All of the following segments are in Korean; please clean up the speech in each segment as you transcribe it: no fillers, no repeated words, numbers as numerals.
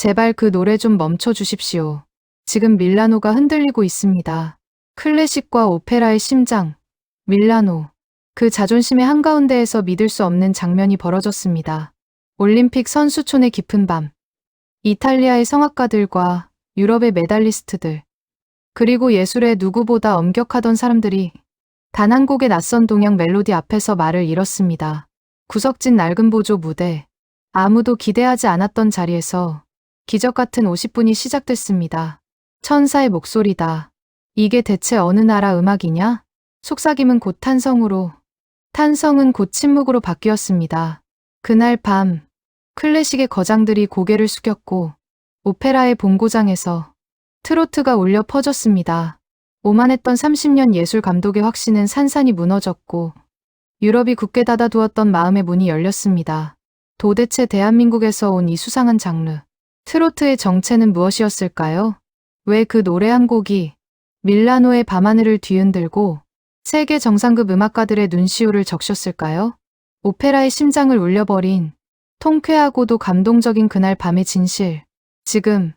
제발 그 노래 좀 멈춰 주십시오. 지금 밀라노가 흔들리고 있습니다. 클래식과 오페라의 심장, 밀라노. 그 자존심의 한가운데에서 믿을 수 없는 장면이 벌어졌습니다. 올림픽 선수촌의 깊은 밤. 이탈리아의 성악가들과 유럽의 메달리스트들, 그리고 예술의 누구보다 엄격하던 사람들이 단 한 곡의 낯선 동양 멜로디 앞에서 말을 잃었습니다. 구석진 낡은 보조 무대, 아무도 기대하지 않았던 자리에서 기적 같은 50분이 시작됐습니다. 천사의 목소리다. 이게 대체 어느 나라 음악이냐? 속삭임은 곧 탄성으로, 탄성은 곧 침묵으로 바뀌었습니다. 그날 밤, 클래식의 거장들이 고개를 숙였고 오페라의 본고장에서 트로트가 울려 퍼졌습니다. 오만했던 30년 예술 감독의 확신은 산산이 무너졌고 유럽이 굳게 닫아두었던 마음의 문이 열렸습니다. 도대체 대한민국에서 온 이 수상한 장르, 트로트의 정체는 무엇이었을까요? 왜 그 노래 한 곡이 밀라노의 밤하늘을 뒤흔들고 세계 정상급 음악가들의 눈시울을 적셨을까요? 오페라의 심장을 울려버린 통쾌하고도 감동적인 그날 밤의 진실. 지금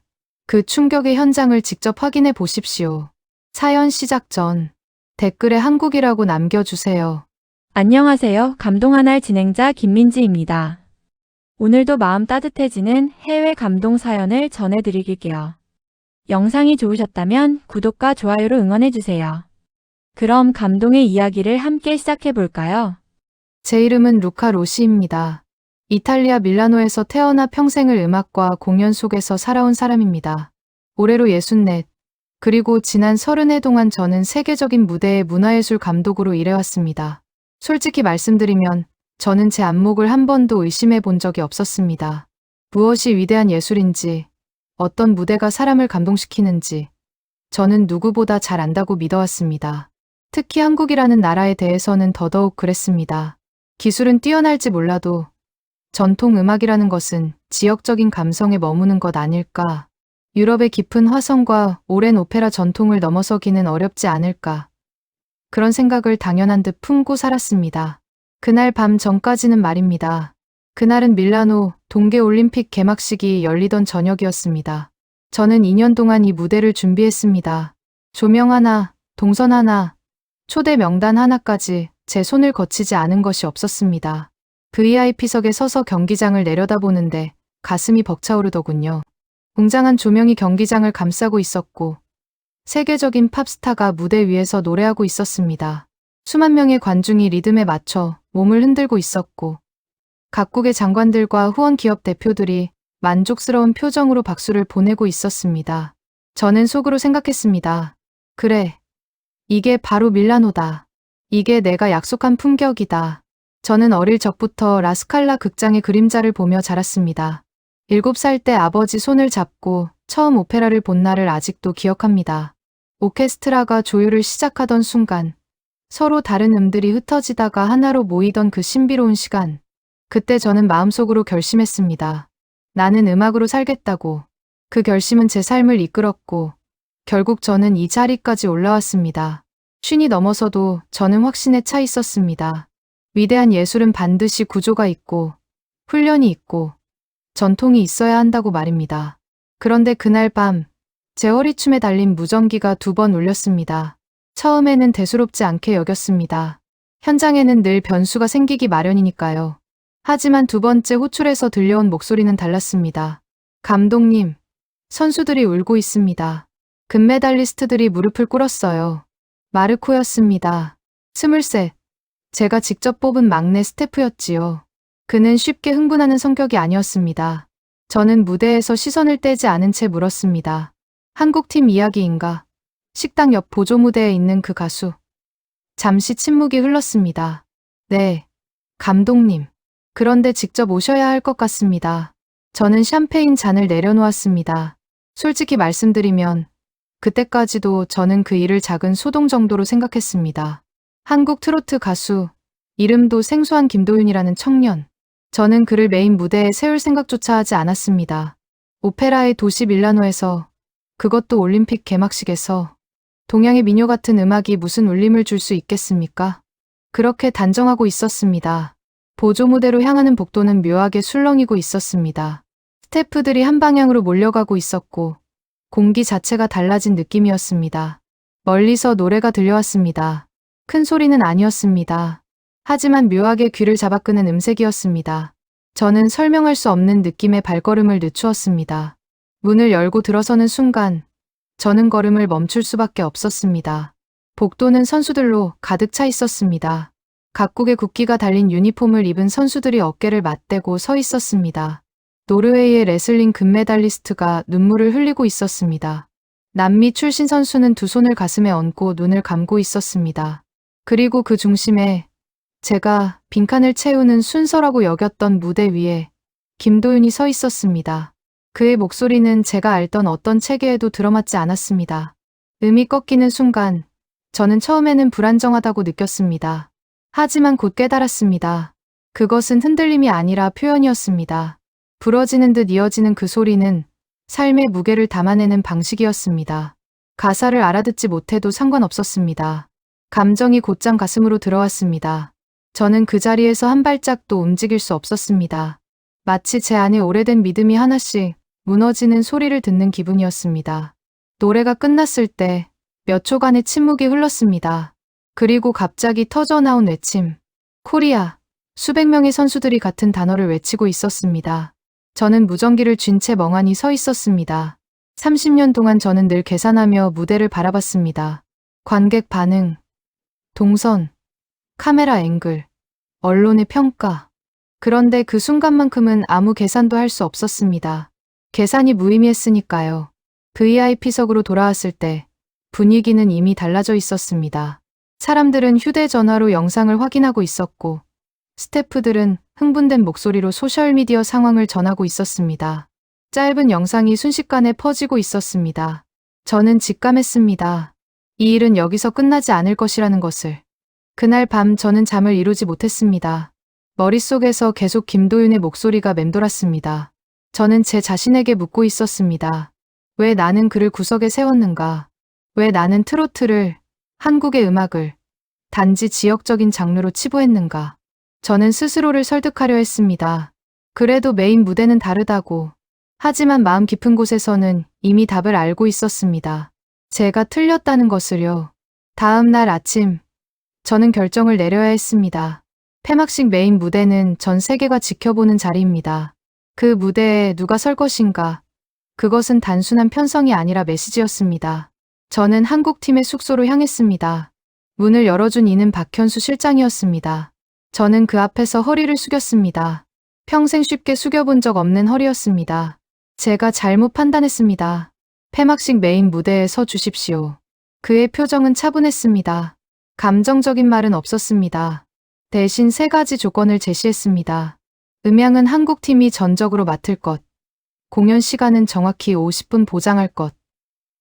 그 충격의 현장을 직접 확인해 보십시오. 사연 시작 전 댓글에 한국이라고 남겨주세요. 안녕하세요. 감동하날 진행자 김민지입니다. 오늘도 마음 따뜻해지는 해외 감동 사연을 전해드릴게요. 영상이 좋으셨다면 구독과 좋아요로 응원해주세요. 그럼 감동의 이야기를 함께 시작해볼까요? 제 이름은 루카 로시입니다. 이탈리아 밀라노에서 태어나 평생을 음악과 공연 속에서 살아온 사람입니다. 올해로 64, 그리고 지난 30해 동안 저는 세계적인 무대의 문화예술 감독으로 일해왔습니다. 솔직히 말씀드리면 저는 제 안목을 한 번도 의심해 본 적이 없었습니다. 무엇이 위대한 예술인지, 어떤 무대가 사람을 감동시키는지 저는 누구보다 잘 안다고 믿어왔습니다. 특히 한국이라는 나라에 대해서는 더더욱 그랬습니다. 기술은 뛰어날지 몰라도 전통 음악이라는 것은 지역적인 감성에 머무는 것 아닐까. 유럽의 깊은 화성과 오랜 오페라 전통을 넘어서기는 어렵지 않을까. 그런 생각을 당연한 듯 품고 살았습니다. 그날 밤 전까지는 말입니다. 그날은 밀라노 동계올림픽 개막식이 열리던 저녁이었습니다. 저는 2년 동안 이 무대를 준비했습니다. 조명 하나, 동선 하나, 초대 명단 하나까지 제 손을 거치지 않은 것이 없었습니다. VIP석에 서서 경기장을 내려다보는데 가슴이 벅차오르더군요. 웅장한 조명이 경기장을 감싸고 있었고 세계적인 팝스타가 무대 위에서 노래하고 있었습니다. 수만 명의 관중이 리듬에 맞춰 몸을 흔들고 있었고 각국의 장관들과 후원 기업 대표들이 만족스러운 표정으로 박수를 보내고 있었습니다. 저는 속으로 생각했습니다. 그래, 이게 바로 밀라노다. 이게 내가 약속한 품격이다. 저는 어릴 적부터 라스칼라 극장의 그림자를 보며 자랐습니다. 7살 때 아버지 손을 잡고 처음 오페라를 본 날을 아직도 기억합니다. 오케스트라가 조율을 시작하던 순간 서로 다른 음들이 흩어지다가 하나로 모이던 그 신비로운 시간. 그때 저는 마음속으로 결심했습니다. 나는 음악으로 살겠다고. 그 결심은 제 삶을 이끌었고 결국 저는 이 자리까지 올라왔습니다. 쉰이 넘어서도 저는 확신에 차 있었습니다. 위대한 예술은 반드시 구조가 있고 훈련이 있고 전통이 있어야 한다고 말입니다. 그런데 그날 밤 제 허리춤에 달린 무전기가 2번 울렸습니다. 처음에는 대수롭지 않게 여겼습니다. 현장에는 늘 변수가 생기기 마련이니까요. 하지만 2번째 호출에서 들려온 목소리는 달랐습니다. 감독님, 선수들이 울고 있습니다. 금메달리스트들이 무릎을 꿇었어요. 마르코였습니다. 23. 제가 직접 뽑은 막내 스태프였지요. 그는 쉽게 흥분하는 성격이 아니었습니다. 저는 무대에서 시선을 떼지 않은 채 물었습니다. 한국팀 이야기인가? 식당 옆 보조 무대에 있는 그 가수. 잠시 침묵이 흘렀습니다. 네, 감독님. 그런데 직접 오셔야 할 것 같습니다. 저는 샴페인 잔을 내려놓았습니다. 솔직히 말씀드리면 그때까지도 저는 그 일을 작은 소동 정도로 생각했습니다. 한국 트로트 가수, 이름도 생소한 김도윤이라는 청년. 저는 그를 메인 무대에 세울 생각조차 하지 않았습니다. 오페라의 도시 밀라노에서, 그것도 올림픽 개막식에서 동양의 민요 같은 음악이 무슨 울림을 줄 수 있겠습니까? 그렇게 단정하고 있었습니다. 보조 무대로 향하는 복도는 묘하게 술렁이고 있었습니다. 스태프들이 한 방향으로 몰려가고 있었고 공기 자체가 달라진 느낌이었습니다. 멀리서 노래가 들려왔습니다. 큰 소리는 아니었습니다. 하지만 묘하게 귀를 잡아끄는 음색이었습니다. 저는 설명할 수 없는 느낌의 발걸음을 늦추었습니다. 문을 열고 들어서는 순간 저는 걸음을 멈출 수밖에 없었습니다. 복도는 선수들로 가득 차 있었습니다. 각국의 국기가 달린 유니폼을 입은 선수들이 어깨를 맞대고 서 있었습니다. 노르웨이의 레슬링 금메달리스트가 눈물을 흘리고 있었습니다. 남미 출신 선수는 두 손을 가슴에 얹고 눈을 감고 있었습니다. 그리고 그 중심에 제가 빈칸을 채우는 순서라고 여겼던 무대 위에 김도윤이 서 있었습니다. 그의 목소리는 제가 알던 어떤 체계에도 들어맞지 않았습니다. 음이 꺾이는 순간 저는 처음에는 불안정하다고 느꼈습니다. 하지만 곧 깨달았습니다. 그것은 흔들림이 아니라 표현이었습니다. 부러지는 듯 이어지는 그 소리는 삶의 무게를 담아내는 방식이었습니다. 가사를 알아듣지 못해도 상관없었습니다. 감정이 곧장 가슴으로 들어왔습니다. 저는 그 자리에서 한 발짝도 움직일 수 없었습니다. 마치 제 안에 오래된 믿음이 하나씩 무너지는 소리를 듣는 기분이었습니다. 노래가 끝났을 때 몇 초간의 침묵이 흘렀습니다. 그리고 갑자기 터져나온 외침. 코리아. 수백 명의 선수들이 같은 단어를 외치고 있었습니다. 저는 무전기를 쥔 채 멍하니 서 있었습니다. 30년 동안 저는 늘 계산하며 무대를 바라봤습니다. 관객 반응, 동선, 카메라 앵글, 언론의 평가. 그런데 그 순간만큼은 아무 계산도 할 수 없었습니다. 계산이 무의미했으니까요. VIP석으로 돌아왔을 때 분위기는 이미 달라져 있었습니다. 사람들은 휴대전화로 영상을 확인하고 있었고 스태프들은 흥분된 목소리로 소셜미디어 상황을 전하고 있었습니다. 짧은 영상이 순식간에 퍼지고 있었습니다. 저는 직감했습니다. 이 일은 여기서 끝나지 않을 것이라는 것을. 그날 밤 저는 잠을 이루지 못했습니다. 머릿속에서 계속 김도윤의 목소리가 맴돌았습니다. 저는 제 자신에게 묻고 있었습니다. 왜 나는 그를 구석에 세웠는가? 왜 나는 트로트를, 한국의 음악을 단지 지역적인 장르로 치부했는가? 저는 스스로를 설득하려 했습니다. 그래도 메인 무대는 다르다고. 하지만 마음 깊은 곳에서는 이미 답을 알고 있었습니다. 제가 틀렸다는 것을요. 다음 날 아침, 저는 결정을 내려야 했습니다. 폐막식 메인 무대는 전 세계가 지켜보는 자리입니다. 그 무대에 누가 설 것인가? 그것은 단순한 편성이 아니라 메시지였습니다. 저는 한국팀의 숙소로 향했습니다. 문을 열어준 이는 박현수 실장이었습니다. 저는 그 앞에서 허리를 숙였습니다. 평생 쉽게 숙여본 적 없는 허리였습니다. 제가 잘못 판단했습니다. 폐막식 메인 무대에 서 주십시오. 그의 표정은 차분했습니다. 감정적인 말은 없었습니다. 대신 세 가지 조건을 제시했습니다. 음향은 한국팀이 전적으로 맡을 것. 공연 시간은 정확히 50분 보장할 것.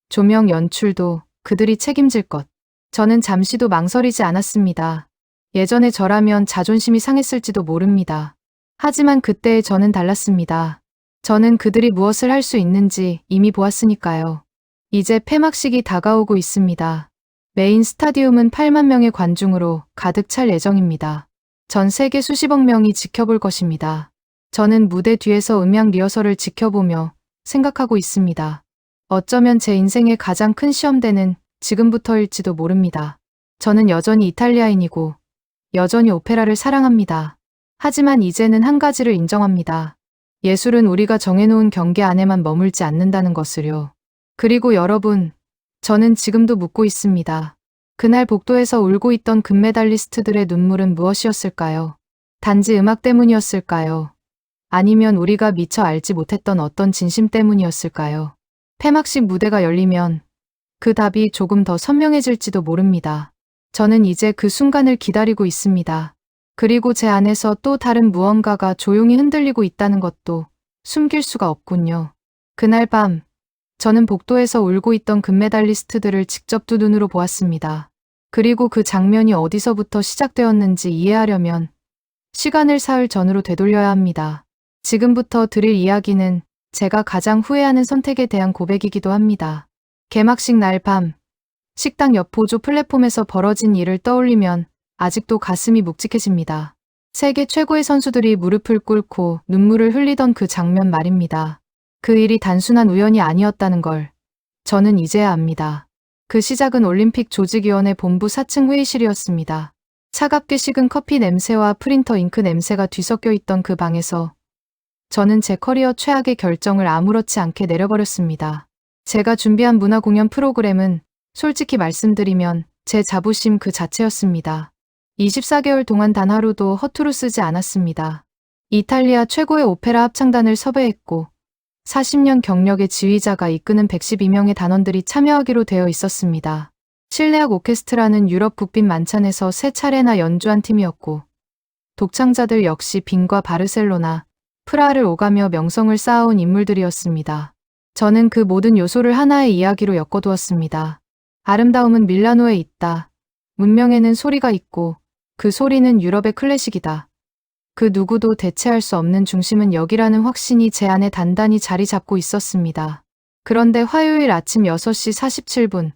조명 연출도 그들이 책임질 것. 저는 잠시도 망설이지 않았습니다. 예전에 저라면 자존심이 상했을지도 모릅니다. 하지만 그때의 저는 달랐습니다. 저는 그들이 무엇을 할 수 있는지 이미 보았으니까요. 이제 폐막식이 다가오고 있습니다. 메인 스타디움은 8만 명의 관중으로 가득 찰 예정입니다. 전 세계 수십억 명이 지켜볼 것입니다. 저는 무대 뒤에서 음향 리허설을 지켜보며 생각하고 있습니다. 어쩌면 제 인생의 가장 큰 시험대는 지금부터일지도 모릅니다. 저는 여전히 이탈리아인이고 여전히 오페라를 사랑합니다. 하지만 이제는 한 가지를 인정합니다. 예술은 우리가 정해놓은 경계 안에만 머물지 않는다는 것을요. 그리고 여러분, 저는 지금도 묻고 있습니다. 그날 복도에서 울고 있던 금메달리스트들의 눈물은 무엇이었을까요? 단지 음악 때문이었을까요? 아니면 우리가 미처 알지 못했던 어떤 진심 때문이었을까요? 폐막식 무대가 열리면 그 답이 조금 더 선명해질지도 모릅니다. 저는 이제 그 순간을 기다리고 있습니다. 그리고 제 안에서 또 다른 무언가가 조용히 흔들리고 있다는 것도 숨길 수가 없군요. 그날 밤, 저는 복도에서 울고 있던 금메달리스트들을 직접 두 눈으로 보았습니다. 그리고 그 장면이 어디서부터 시작되었는지 이해하려면 시간을 사흘 전으로 되돌려야 합니다. 지금부터 드릴 이야기는 제가 가장 후회하는 선택에 대한 고백이기도 합니다. 개막식 날 밤, 식당 옆 보조 플랫폼에서 벌어진 일을 떠올리면 아직도 가슴이 묵직해집니다. 세계 최고의 선수들이 무릎을 꿇고 눈물을 흘리던 그 장면 말입니다. 그 일이 단순한 우연이 아니었다는 걸 저는 이제야 압니다. 그 시작은 올림픽 조직위원회 본부 4층 회의실이었습니다. 차갑게 식은 커피 냄새와 프린터 잉크 냄새가 뒤섞여 있던 그 방에서 저는 제 커리어 최악의 결정을 아무렇지 않게 내려버렸습니다. 제가 준비한 문화 공연 프로그램은 솔직히 말씀드리면 제 자부심 그 자체였습니다. 24개월 동안 단 하루도 허투루 쓰지 않았습니다. 이탈리아 최고의 오페라 합창단을 섭외했고 40년 경력의 지휘자가 이끄는 112명의 단원들이 참여하기로 되어 있었습니다. 실내악 오케스트라는 유럽 국빈 만찬에서 3차례나 연주한 팀이었고 독창자들 역시 빈과 바르셀로나, 프라하를 오가며 명성을 쌓아온 인물들이었습니다. 저는 그 모든 요소를 하나의 이야기로 엮어두었습니다. 아름다움은 밀라노에 있다. 문명에는 소리가 있고 그 소리는 유럽의 클래식이다. 그 누구도 대체할 수 없는 중심은 여기라는 확신이 제 안에 단단히 자리 잡고 있었습니다. 그런데 화요일 아침 6시 47분,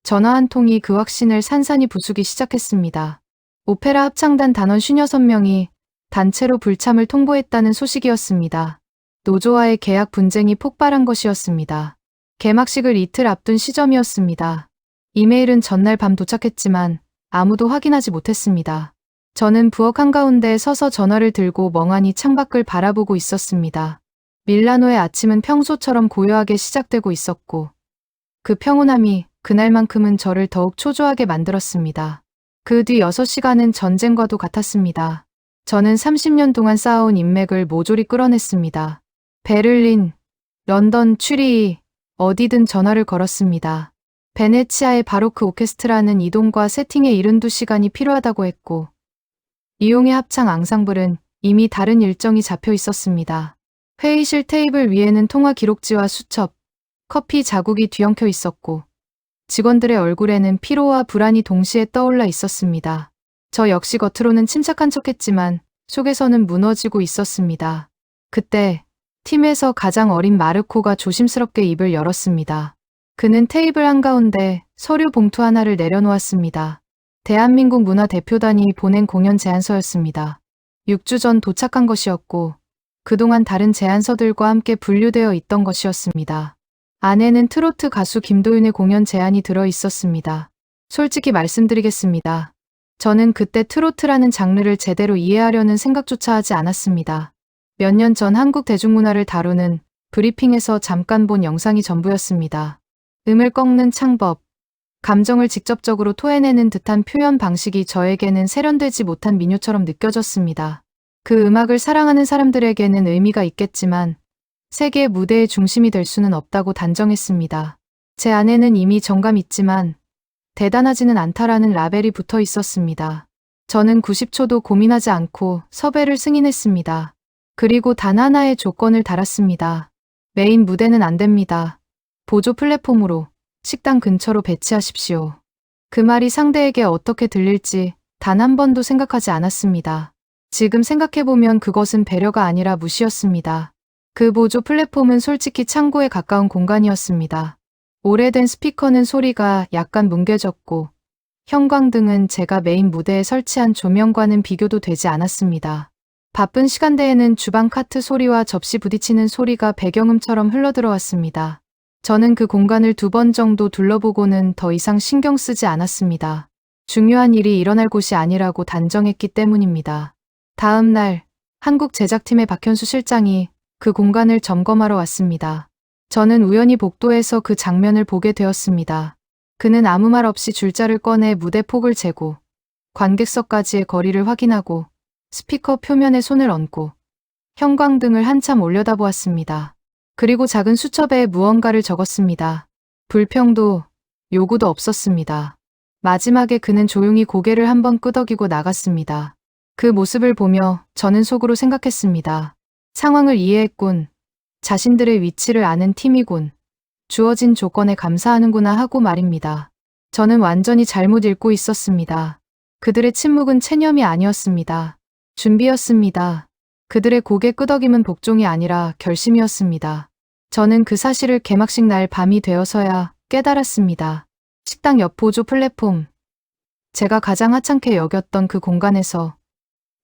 전화 한 통이 그 확신을 산산이 부수기 시작했습니다. 오페라 합창단 단원 56명이 단체로 불참을 통보했다는 소식이었습니다. 노조와의 계약 분쟁이 폭발한 것이었습니다. 개막식을 이틀 앞둔 시점이었습니다. 이메일은 전날 밤 도착했지만 아무도 확인하지 못했습니다. 저는 부엌 한가운데 서서 전화를 들고 멍하니 창밖을 바라보고 있었습니다. 밀라노의 아침은 평소처럼 고요하게 시작되고 있었고 그 평온함이 그날만큼은 저를 더욱 초조하게 만들었습니다. 그 뒤 6시간은 전쟁과도 같았습니다. 저는 30년 동안 쌓아온 인맥을 모조리 끌어냈습니다. 베를린, 런던, 취리히 어디든 전화를 걸었습니다. 베네치아의 바로크 오케스트라는 이동과 세팅에 72시간이 필요하다고 했고 리옹의 합창 앙상블은 이미 다른 일정이 잡혀 있었습니다. 회의실 테이블 위에는 통화 기록지와 수첩, 커피 자국이 뒤엉켜 있었고 직원들의 얼굴에는 피로와 불안이 동시에 떠올라 있었습니다. 저 역시 겉으로는 침착한 척했지만 속에서는 무너지고 있었습니다. 그때 팀에서 가장 어린 마르코가 조심스럽게 입을 열었습니다. 그는 테이블 한가운데 서류 봉투 하나를 내려놓았습니다. 대한민국 문화대표단이 보낸 공연 제안서였습니다. 6주 전 도착한 것이었고 그동안 다른 제안서들과 함께 분류되어 있던 것이었습니다. 안에는 트로트 가수 김도윤의 공연 제안이 들어 있었습니다. 솔직히 말씀드리겠습니다. 저는 그때 트로트라는 장르를 제대로 이해하려는 생각조차 하지 않았습니다. 몇 년 전 한국 대중문화를 다루는 브리핑에서 잠깐 본 영상이 전부였습니다. 음을 꺾는 창법, 감정을 직접적으로 토해내는 듯한 표현 방식이 저에게는 세련되지 못한 민요처럼 느껴졌습니다. 그 음악을 사랑하는 사람들에게는 의미가 있겠지만 세계의 무대의 중심이 될 수는 없다고 단정했습니다. 제 안에는 이미 정감 있지만 대단하지는 않다라는 라벨이 붙어 있었습니다. 저는 90초도 고민하지 않고 섭외를 승인했습니다. 그리고 단 하나의 조건을 달았습니다. 메인 무대는 안 됩니다. 보조 플랫폼으로 식당 근처로 배치하십시오. 그 말이 상대에게 어떻게 들릴지 단 한 번도 생각하지 않았습니다. 지금 생각해보면 그것은 배려가 아니라 무시였습니다. 그 보조 플랫폼은 솔직히 창고에 가까운 공간이었습니다. 오래된 스피커는 소리가 약간 뭉개졌고 형광등은 제가 메인 무대에 설치한 조명과는 비교도 되지 않았습니다. 바쁜 시간대에는 주방 카트 소리와 접시 부딪히는 소리가 배경음처럼 흘러들어왔습니다. 저는 그 공간을 2번 정도 둘러보고는 더 이상 신경 쓰지 않았습니다. 중요한 일이 일어날 곳이 아니라고 단정했기 때문입니다. 다음 날 한국 제작팀의 박현수 실장이 그 공간을 점검하러 왔습니다. 저는 우연히 복도에서 그 장면을 보게 되었습니다. 그는 아무 말 없이 줄자를 꺼내 무대 폭을 재고 관객석까지의 거리를 확인하고 스피커 표면에 손을 얹고 형광등을 한참 올려다보았습니다. 그리고 작은 수첩에 무언가를 적었습니다. 불평도 요구도 없었습니다. 마지막에 그는 조용히 고개를 한번 끄덕이고 나갔습니다. 그 모습을 보며 저는 속으로 생각했습니다. 상황을 이해했군. 자신들의 위치를 아는 팀이군. 주어진 조건에 감사하는구나 하고 말입니다. 저는 완전히 잘못 읽고 있었습니다. 그들의 침묵은 체념이 아니었습니다. 준비였습니다. 그들의 고개 끄덕임은 복종이 아니라 결심이었습니다. 저는 그 사실을 개막식 날 밤이 되어서야 깨달았습니다. 식당 옆 보조 플랫폼. 제가 가장 하찮게 여겼던 그 공간에서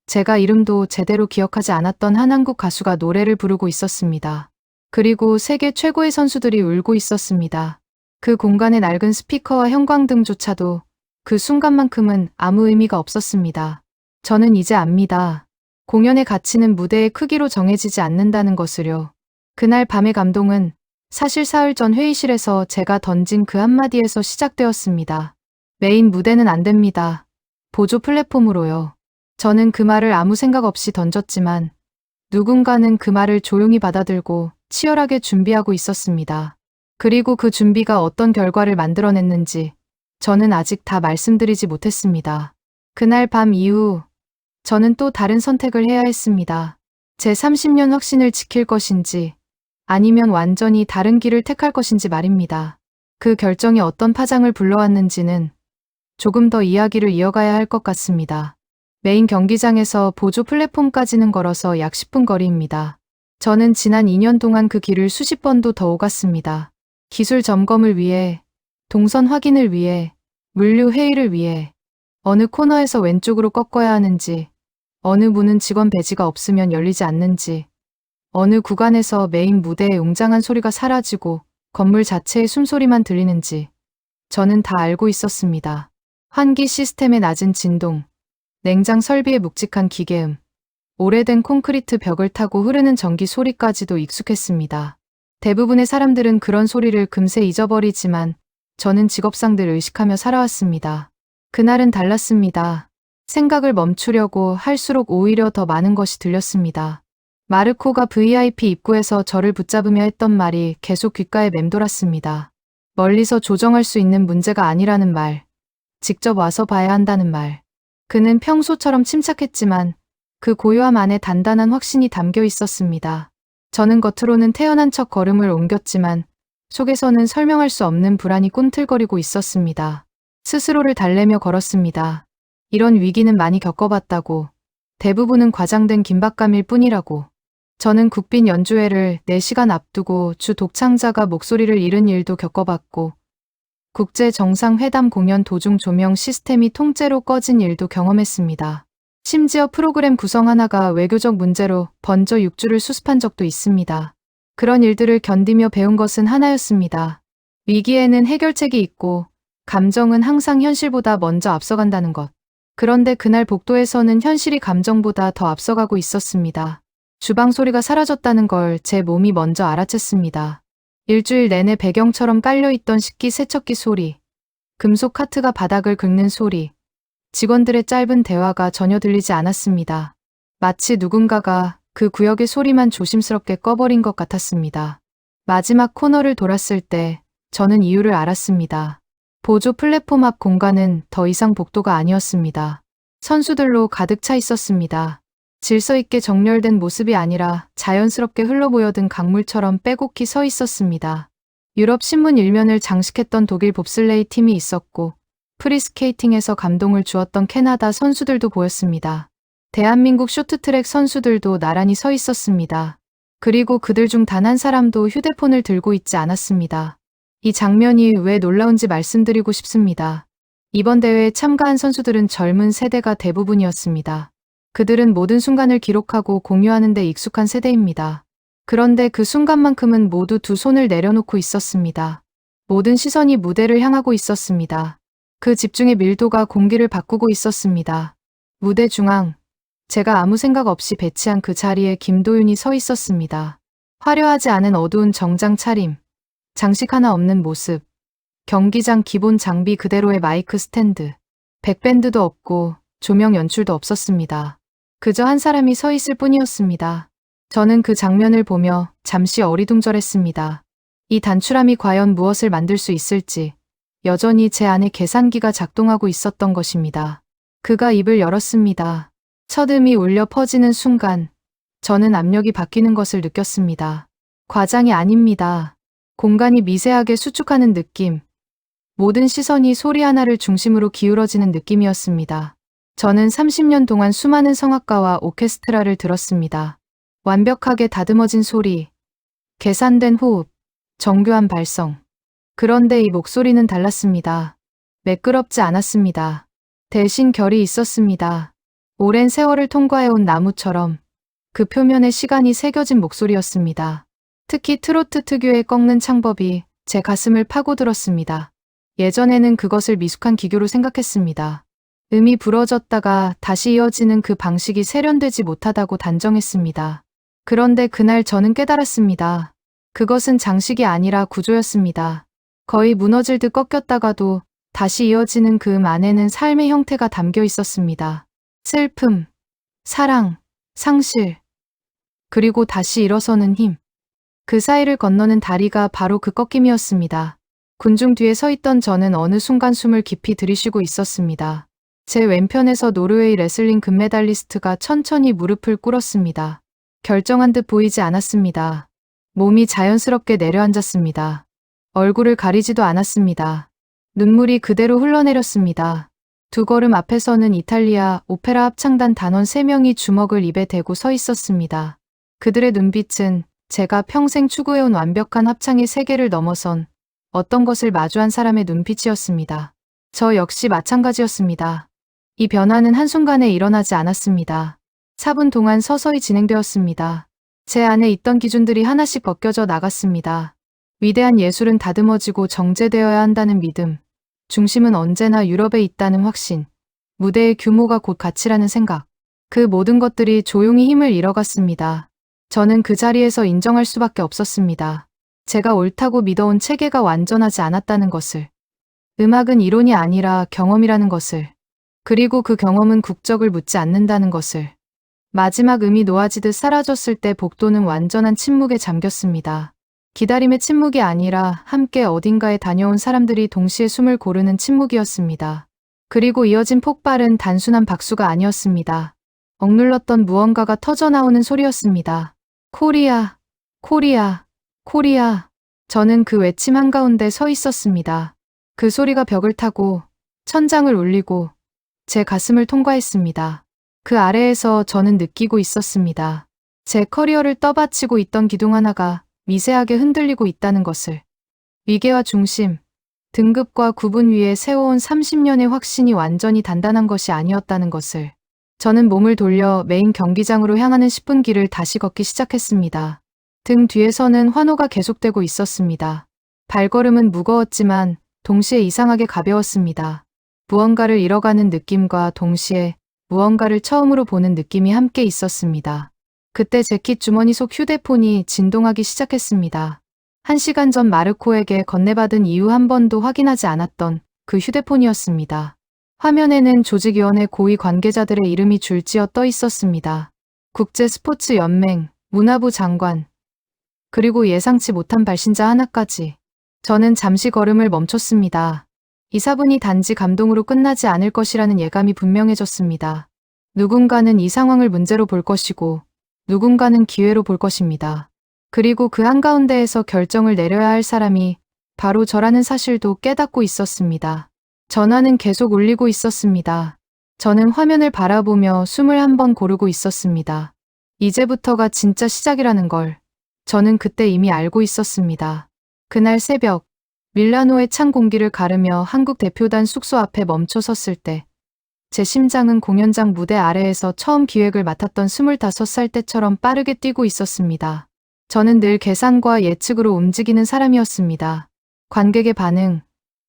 제가 이름도 제대로 기억하지 않았던 한 한국 가수가 노래를 부르고 있었습니다. 그리고 세계 최고의 선수들이 울고 있었습니다. 그 공간의 낡은 스피커와 형광등조차도 그 순간만큼은 아무 의미가 없었습니다. 저는 이제 압니다. 공연의 가치는 무대의 크기로 정해지지 않는다는 것을요. 그날 밤의 감동은 사실 사흘 전 회의실에서 제가 던진 그 한마디에서 시작되었습니다. 메인 무대는 안 됩니다. 보조 플랫폼으로요. 저는 그 말을 아무 생각 없이 던졌지만 누군가는 그 말을 조용히 받아들고 치열하게 준비하고 있었습니다. 그리고 그 준비가 어떤 결과를 만들어냈는지 저는 아직 다 말씀드리지 못했습니다. 그날 밤 이후 저는 또 다른 선택을 해야 했습니다. 제 30년 확신을 지킬 것인지 아니면 완전히 다른 길을 택할 것인지 말입니다. 그 결정이 어떤 파장을 불러왔는지는 조금 더 이야기를 이어가야 할 것 같습니다. 메인 경기장에서 보조 플랫폼까지는 걸어서 약 10분 거리입니다. 저는 지난 2년 동안 그 길을 수십 번도 더 오갔습니다. 기술 점검을 위해, 동선 확인을 위해, 물류 회의를 위해, 어느 코너에서 왼쪽으로 꺾어야 하는지, 어느 문은 직원 배지가 없으면 열리지 않는지, 어느 구간에서 메인 무대의 웅장한 소리가 사라지고 건물 자체의 숨소리만 들리는지 저는 다 알고 있었습니다. 환기 시스템의 낮은 진동, 냉장 설비의 묵직한 기계음, 오래된 콘크리트 벽을 타고 흐르는 전기 소리까지도 익숙했습니다. 대부분의 사람들은 그런 소리를 금세 잊어버리지만 저는 직업상 늘 의식하며 살아왔습니다. 그날은 달랐습니다. 생각을 멈추려고 할수록 오히려 더 많은 것이 들렸습니다. 마르코가 VIP 입구에서 저를 붙잡으며 했던 말이 계속 귓가에 맴돌았습니다. 멀리서 조정할 수 있는 문제가 아니라는 말, 직접 와서 봐야 한다는 말. 그는 평소처럼 침착했지만 그 고요함 안에 단단한 확신이 담겨 있었습니다. 저는 겉으로는 태연한 척 걸음을 옮겼지만 속에서는 설명할 수 없는 불안이 꿈틀거리고 있었습니다. 스스로를 달래며 걸었습니다. 이런 위기는 많이 겪어봤다고. 대부분은 과장된 긴박감일 뿐이라고. 저는 국빈 연주회를 4시간 앞두고 주 독창자가 목소리를 잃은 일도 겪어봤고 국제 정상회담 공연 도중 조명 시스템이 통째로 꺼진 일도 경험했습니다. 심지어 프로그램 구성 하나가 외교적 문제로 번져 6주를 수습한 적도 있습니다. 그런 일들을 견디며 배운 것은 하나였습니다. 위기에는 해결책이 있고 감정은 항상 현실보다 먼저 앞서간다는 것. 그런데 그날 복도에서는 현실이 감정보다 더 앞서가고 있었습니다. 주방 소리가 사라졌다는 걸 제 몸이 먼저 알아챘습니다. 일주일 내내 배경처럼 깔려있던 식기 세척기 소리, 금속 카트가 바닥을 긁는 소리, 직원들의 짧은 대화가 전혀 들리지 않았습니다. 마치 누군가가 그 구역의 소리만 조심스럽게 꺼버린 것 같았습니다. 마지막 코너를 돌았을 때 저는 이유를 알았습니다. 보조 플랫폼 앞 공간은 더 이상 복도가 아니었습니다. 선수들로 가득 차 있었습니다. 질서 있게 정렬된 모습이 아니라 자연스럽게 흘러보여든 강물처럼 빼곡히 서 있었습니다. 유럽 신문 일면을 장식했던 독일 봅슬레이 팀이 있었고 프리스케이팅에서 감동을 주었던 캐나다 선수들도 보였습니다. 대한민국 쇼트트랙 선수들도 나란히 서 있었습니다. 그리고 그들 중 단 한 사람도 휴대폰을 들고 있지 않았습니다. 이 장면이 왜 놀라운지 말씀드리고 싶습니다. 이번 대회에 참가한 선수들은 젊은 세대가 대부분이었습니다. 그들은 모든 순간을 기록하고 공유하는 데 익숙한 세대입니다. 그런데 그 순간만큼은 모두 두 손을 내려놓고 있었습니다. 모든 시선이 무대를 향하고 있었습니다. 그 집중의 밀도가 공기를 바꾸고 있었습니다. 무대 중앙, 제가 아무 생각 없이 배치한 그 자리에 김도윤이 서 있었습니다. 화려하지 않은 어두운 정장 차림, 장식 하나 없는 모습, 경기장 기본 장비 그대로의 마이크 스탠드, 백밴드도 없고 조명 연출도 없었습니다. 그저 한 사람이 서 있을 뿐이었습니다. 저는 그 장면을 보며 잠시 어리둥절했습니다. 이 단추람이 과연 무엇을 만들 수 있을지 여전히 제 안에 계산기가 작동하고 있었던 것입니다. 그가 입을 열었습니다. 첫 음이 울려 퍼지는 순간 저는 압력이 바뀌는 것을 느꼈습니다. 과장이 아닙니다. 공간이 미세하게 수축하는 느낌. 모든 시선이 소리 하나를 중심으로 기울어지는 느낌이었습니다. 저는 30년 동안 수많은 성악가와 오케스트라를 들었습니다. 완벽하게 다듬어진 소리, 계산된 호흡, 정교한 발성. 그런데 이 목소리는 달랐습니다. 매끄럽지 않았습니다. 대신 결이 있었습니다. 오랜 세월을 통과해온 나무처럼 그 표면에 시간이 새겨진 목소리였습니다. 특히 트로트 특유의 꺾는 창법이 제 가슴을 파고들었습니다. 예전에는 그것을 미숙한 기교로 생각했습니다. 음이 부러졌다가 다시 이어지는 그 방식이 세련되지 못하다고 단정했습니다. 그런데 그날 저는 깨달았습니다. 그것은 장식이 아니라 구조였습니다. 거의 무너질 듯 꺾였다가도 다시 이어지는 그 음 안에는 삶의 형태가 담겨 있었습니다. 슬픔, 사랑, 상실, 그리고 다시 일어서는 힘. 그 사이를 건너는 다리가 바로 그 꺾임이었습니다. 군중 뒤에 서 있던 저는 어느 순간 숨을 깊이 들이쉬고 있었습니다. 제 왼편에서 노르웨이 레슬링 금메달리스트가 천천히 무릎을 꿇었습니다. 결정한 듯 보이지 않았습니다. 몸이 자연스럽게 내려앉았습니다. 얼굴을 가리지도 않았습니다. 눈물이 그대로 흘러내렸습니다. 두 걸음 앞에서는 이탈리아 오페라 합창단 단원 3명이 주먹을 입에 대고 서 있었습니다. 그들의 눈빛은 제가 평생 추구해온 완벽한 합창의 세계를 넘어선 어떤 것을 마주한 사람의 눈빛이었습니다. 저 역시 마찬가지였습니다. 이 변화는 한순간에 일어나지 않았습니다. 4분 동안 서서히 진행되었습니다. 제 안에 있던 기준들이 하나씩 벗겨져 나갔습니다. 위대한 예술은 다듬어지고 정제되어야 한다는 믿음, 중심은 언제나 유럽에 있다는 확신, 무대의 규모가 곧 가치라는 생각, 그 모든 것들이 조용히 힘을 잃어갔습니다. 저는 그 자리에서 인정할 수밖에 없었습니다. 제가 옳다고 믿어온 체계가 완전하지 않았다는 것을. 음악은 이론이 아니라 경험이라는 것을. 그리고 그 경험은 국적을 묻지 않는다는 것을. 마지막 음이 놓아지듯 사라졌을 때 복도는 완전한 침묵에 잠겼습니다. 기다림의 침묵이 아니라 함께 어딘가에 다녀온 사람들이 동시에 숨을 고르는 침묵이었습니다. 그리고 이어진 폭발은 단순한 박수가 아니었습니다. 억눌렀던 무언가가 터져나오는 소리였습니다. 코리아, 코리아, 코리아. 저는 그 외침 한가운데 서 있었습니다. 그 소리가 벽을 타고 천장을 울리고 제 가슴을 통과했습니다. 그 아래에서 저는 느끼고 있었습니다. 제 커리어를 떠받치고 있던 기둥 하나가 미세하게 흔들리고 있다는 것을. 위계와 중심, 등급과 구분 위에 세워온 30년의 확신이 완전히 단단한 것이 아니었다는 것을. 저는 몸을 돌려 메인 경기장으로 향하는 10분 길을 다시 걷기 시작했습니다. 등 뒤에서는 환호가 계속되고 있었습니다. 발걸음은 무거웠지만 동시에 이상하게 가벼웠습니다. 무언가를 잃어가는 느낌과 동시에 무언가를 처음으로 보는 느낌이 함께 있었습니다. 그때 재킷 주머니 속 휴대폰이 진동하기 시작했습니다. 1시간 전 마르코에게 건네받은 이후 한 번도 확인하지 않았던 그 휴대폰이었습니다. 화면에는 조직위원회 고위 관계자들의 이름이 줄지어 떠 있었습니다. 국제스포츠연맹, 문화부 장관, 그리고 예상치 못한 발신자 하나까지. 저는 잠시 걸음을 멈췄습니다. 이 사분이 단지 감동으로 끝나지 않을 것이라는 예감이 분명해졌습니다. 누군가는 이 상황을 문제로 볼 것이고 누군가는 기회로 볼 것입니다. 그리고 그 한가운데에서 결정을 내려야 할 사람이 바로 저라는 사실도 깨닫고 있었습니다. 전화는 계속 울리고 있었습니다. 저는 화면을 바라보며 숨을 한 번 고르고 있었습니다. 이제부터가 진짜 시작이라는 걸 저는 그때 이미 알고 있었습니다. 그날 새벽, 밀라노의 찬 공기를 가르며 한국 대표단 숙소 앞에 멈춰 섰을 때 제 심장은 공연장 무대 아래에서 처음 기획을 맡았던 25살 때처럼 빠르게 뛰고 있었습니다. 저는 늘 계산과 예측으로 움직이는 사람이었습니다. 관객의 반응,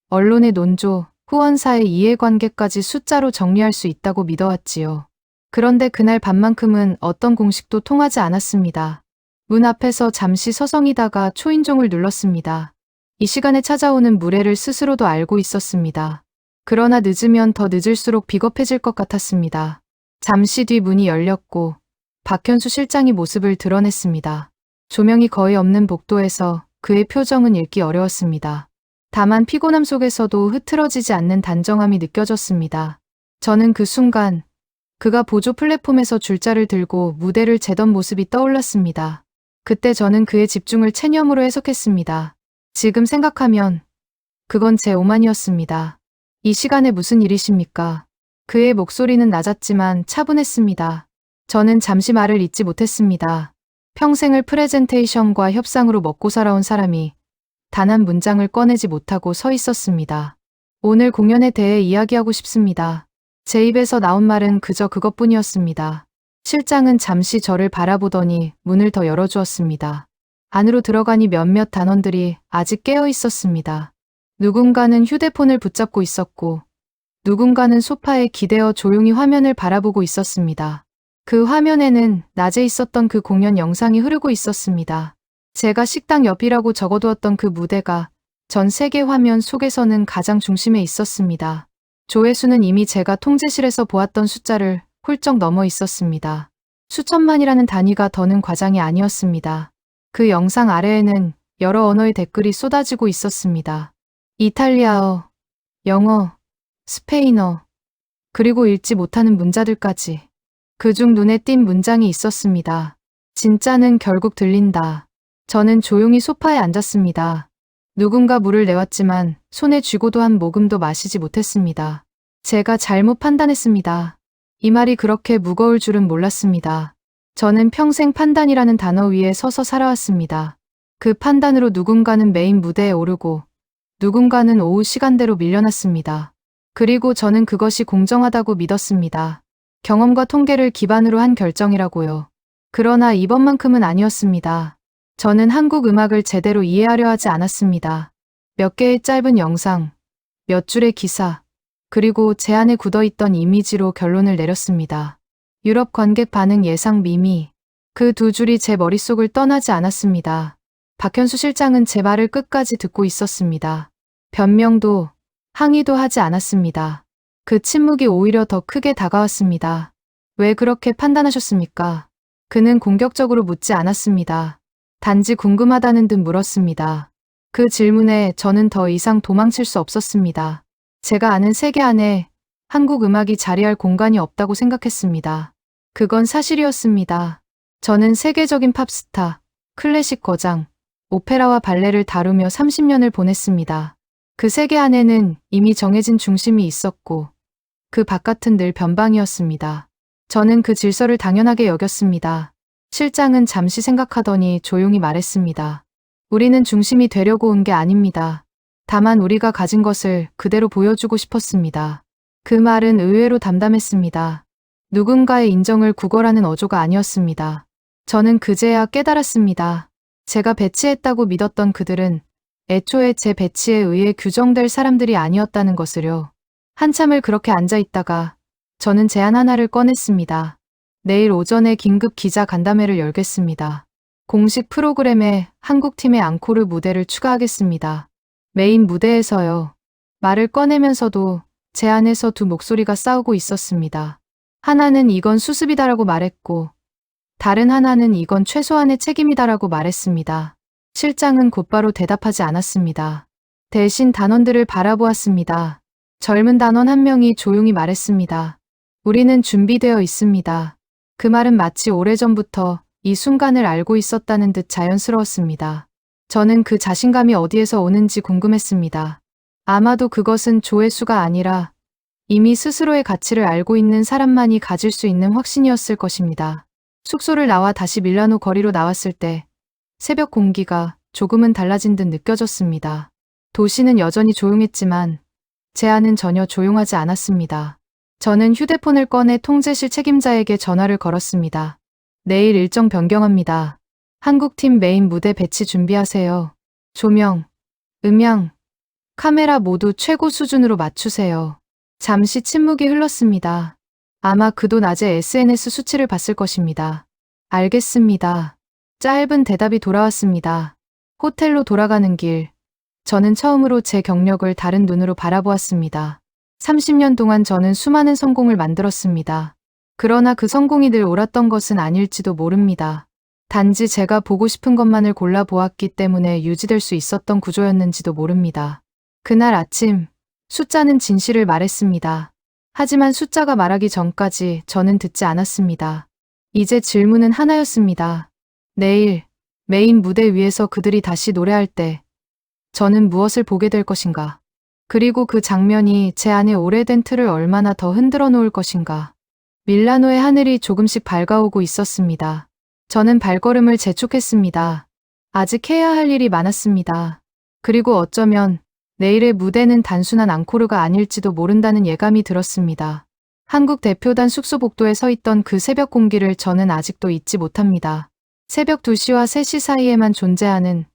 언론의 논조, 후원사의 이해관계까지 숫자로 정리할 수 있다고 믿어왔지요. 그런데 그날 밤만큼은 어떤 공식도 통하지 않았습니다. 문 앞에서 잠시 서성이다가 초인종을 눌렀습니다. 이 시간에 찾아오는 무례를 스스로도 알고 있었습니다. 그러나 늦으면 더 늦을수록 비겁해질 것 같았습니다. 잠시 뒤 문이 열렸고 박현수 실장이 모습을 드러냈습니다. 조명이 거의 없는 복도에서 그의 표정은 읽기 어려웠습니다. 다만 피곤함 속에서도 흐트러지지 않는 단정함이 느껴졌습니다. 저는 그 순간 그가 보조 플랫폼에서 줄자를 들고 무대를 재던 모습이 떠올랐습니다. 그때 저는 그의 집중을 체념으로 해석했습니다. 지금 생각하면 그건 제 오만이었습니다. 이 시간에 무슨 일이십니까? 그의 목소리는 낮았지만 차분했습니다. 저는 잠시 말을 잇지 못했습니다. 평생을 프레젠테이션과 협상으로 먹고 살아온 사람이 단 한 문장을 꺼내지 못하고 서 있었습니다. 오늘 공연에 대해 이야기하고 싶습니다. 제 입에서 나온 말은 그저 그것뿐이었습니다. 실장은 잠시 저를 바라보더니 문을 더 열어주었습니다. 안으로 들어가니 몇몇 단원들이 아직 깨어 있었습니다. 누군가는 휴대폰을 붙잡고 있었고, 누군가는 소파에 기대어 조용히 화면을 바라보고 있었습니다. 그 화면에는 낮에 있었던 그 공연 영상이 흐르고 있었습니다. 제가 식당 옆이라고 적어두었던 그 무대가 전 세계 화면 속에서는 가장 중심에 있었습니다. 조회수는 이미 제가 통제실에서 보았던 숫자를 훌쩍 넘어 있었습니다. 수천만이라는 단위가 더는 과장이 아니었습니다. 그 영상 아래에는 여러 언어의 댓글이 쏟아지고 있었습니다. 이탈리아어, 영어, 스페인어, 그리고 읽지 못하는 문자들까지. 그중 눈에 띈 문장이 있었습니다. 진짜는 결국 들린다. 저는 조용히 소파에 앉았습니다. 누군가 물을 내왔지만 손에 쥐고도 한 모금도 마시지 못했습니다. 제가 잘못 판단했습니다. 이 말이 그렇게 무거울 줄은 몰랐습니다. 저는 평생 판단이라는 단어 위에 서서 살아왔습니다. 그 판단으로 누군가는 메인 무대에 오르고 누군가는 오후 시간대로 밀려났습니다. 그리고 저는 그것이 공정하다고 믿었습니다. 경험과 통계를 기반으로 한 결정이라고요. 그러나 이번만큼은 아니었습니다. 저는 한국 음악을 제대로 이해하려 하지 않았습니다. 몇 개의 짧은 영상, 몇 줄의 기사, 그리고 제 안에 굳어있던 이미지로 결론을 내렸습니다. 유럽 관객 반응 예상 미미. 그 두 줄이 제 머릿속을 떠나지 않았습니다. 박현수 실장은 제 말을 끝까지 듣고 있었습니다. 변명도, 항의도 하지 않았습니다. 그 침묵이 오히려 더 크게 다가왔습니다. 왜 그렇게 판단하셨습니까? 그는 공격적으로 묻지 않았습니다. 단지 궁금하다는 듯 물었습니다. 그 질문에 저는 더 이상 도망칠 수 없었습니다. 제가 아는 세계 안에 한국 음악이 자리할 공간이 없다고 생각했습니다. 그건 사실이었습니다. 저는 세계적인 팝스타, 클래식 거장, 오페라와 발레를 다루며 30년을 보냈습니다. 그 세계 안에는 이미 정해진 중심이 있었고 그 바깥은 늘 변방이었습니다. 저는 그 질서를 당연하게 여겼습니다. 실장은 잠시 생각하더니 조용히 말했습니다. 우리는 중심이 되려고 온 게 아닙니다. 다만 우리가 가진 것을 그대로 보여주고 싶었습니다. 그 말은 의외로 담담했습니다. 누군가의 인정을 구걸하는 어조가 아니었습니다. 저는 그제야 깨달았습니다. 제가 배치했다고 믿었던 그들은 애초에 제 배치에 의해 규정될 사람들이 아니었다는 것을요. 한참을 그렇게 앉아 있다가 저는 제안 하나를 꺼냈습니다. 내일 오전에 긴급 기자 간담회를 열겠습니다. 공식 프로그램에 한국팀의 앙코르 무대를 추가하겠습니다. 메인 무대에서요. 말을 꺼내면서도 제 안에서 두 목소리가 싸우고 있었습니다. 하나는 이건 수습이다라고 말했고 다른 하나는 이건 최소한의 책임이다라고 말했습니다. 실장은 곧바로 대답하지 않았습니다. 대신 단원들을 바라보았습니다. 젊은 단원 한 명이 조용히 말했습니다. 우리는 준비되어 있습니다. 그 말은 마치 오래전부터 이 순간을 알고 있었다는 듯 자연스러웠습니다. 저는 그 자신감이 어디에서 오는지 궁금했습니다. 아마도 그것은 조회수가 아니라 이미 스스로의 가치를 알고 있는 사람만이 가질 수 있는 확신이었을 것입니다. 숙소를 나와 다시 밀라노 거리로 나왔을 때 새벽 공기가 조금은 달라진 듯 느껴졌습니다. 도시는 여전히 조용했지만 제 안은 전혀 조용하지 않았습니다. 저는 휴대폰을 꺼내 통제실 책임자에게 전화를 걸었습니다. 내일 일정 변경합니다. 한국팀 메인 무대 배치 준비하세요. 조명, 음향, 카메라 모두 최고 수준으로 맞추세요. 잠시 침묵이 흘렀습니다. 아마 그도 낮에 SNS 수치를 봤을 것입니다. 알겠습니다. 짧은 대답이 돌아왔습니다. 호텔로 돌아가는 길. 저는 처음으로 제 경력을 다른 눈으로 바라보았습니다. 30년 동안 저는 수많은 성공을 만들었습니다. 그러나 그 성공이 늘 옳았던 것은 아닐지도 모릅니다. 단지 제가 보고 싶은 것만을 골라보았기 때문에 유지될 수 있었던 구조였는지도 모릅니다. 그날 아침, 숫자는 진실을 말했습니다. 하지만 숫자가 말하기 전까지 저는 듣지 않았습니다. 이제 질문은 하나였습니다. 내일, 메인 무대 위에서 그들이 다시 노래할 때, 저는 무엇을 보게 될 것인가? 그리고 그 장면이 제 안에 오래된 틀을 얼마나 더 흔들어 놓을 것인가. 밀라노의 하늘이 조금씩 밝아오고 있었습니다. 저는 발걸음을 재촉했습니다. 아직 해야 할 일이 많았습니다. 그리고 어쩌면 내일의 무대는 단순한 앙코르가 아닐지도 모른다는 예감이 들었습니다. 한국 대표단 숙소 복도에 서 있던 그 새벽 공기를 저는 아직도 잊지 못합니다. 새벽 2시와 3시 사이에만 존재하는